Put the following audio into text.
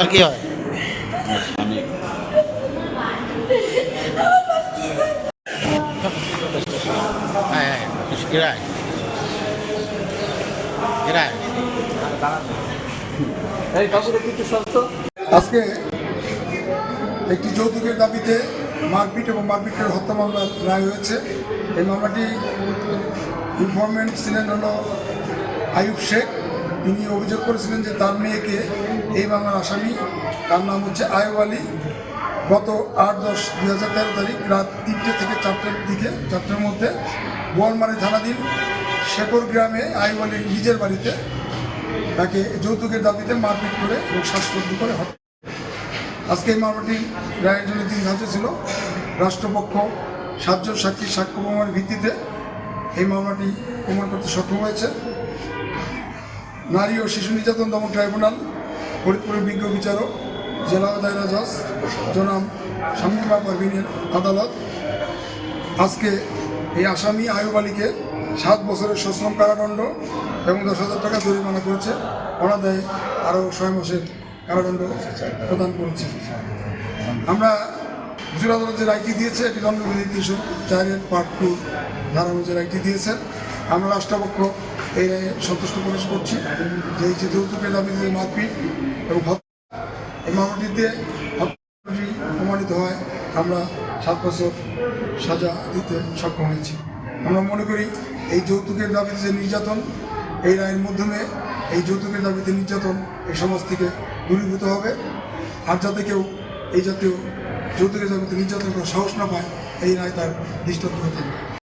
আর কি হয়? কিরায় কিরায় আজকে একটি যৌতুকের দাবিতে মারপিট এবং মারপিটের হত্যা মামলার রায় হয়েছে। এই মামলাটি ইনফরমেন্ট ছিলেন হলো আইয়ুব শেখ। তিনি অভিযোগ করেছিলেন যে তার মেয়েকে এই মামলার আসামি, তার নাম হচ্ছে আইয়ুব আলী, গত 8-10-2013 তারিখ রাত 3টে থেকে 4টের দিকে 4টের মধ্যে বোয়ালমারী থানাধীন শেখর গ্রামে আইয়ুব আলীর নিজের বাড়িতে তাকে যৌতুকের দাবিতে মারপিট করে এবং শ্বাসরোধ করে হত্যা। আজকে এই মামলাটির রায়ের জন্য 3 ধার্য ছিল। রাষ্ট্রপক্ষ 7 জন সাক্ষীর সাক্ষ্য প্রমাণের ভিত্তিতে এই মামলাটি প্রমাণ করতে সক্ষম হয়েছে। নারী ও শিশু নির্যাতন দমন ট্রাইব্যুনাল, ফরিদপুরের বিজ্ঞ বিচারক, জেলা ও দায়রা জজ জনাব শামীমা পারভিনের আদালত আজকে এই আসামি আইয়ুব আলীকে 7 বছরের সশ্রম কারাদণ্ড এবং 10,000 টাকা জরিমানা করেছে। অনাদায়ে আরও 6 মাসের কারাদণ্ড প্রদান করেছে। আমরা হুজুর আদালত যে রায়টি দিয়েছে এটি দণ্ডবিধি 304-এর পার্ট 2 ধারা অনুযায়ী রায়টি দিয়েছে। আমরা রাষ্ট্রপক্ষ এই রায়ে সন্তুষ্ট প্রকাশ করছি যে এই যে যৌতুকের দাবিতে যে মারপিট এবং এই মামলাটিতে প্রমাণিত হয় আমরা 7 বছর সাজা দিতে সক্ষম হয়েছি। আমরা মনে করি এই যৌতুকের দাবিতে যে নির্যাতন, এই রায়ের মাধ্যমে এই যৌতুকের দাবিতে নির্যাতন এই সমাজ থেকে দূরীভূত হবে। আর যাতে কেউ এই জাতীয় যৌতুকের দাবিতে নির্যাতন করার সাহস না পায়, এই রায় তার দৃষ্টান্ত হয়ে থাকবে।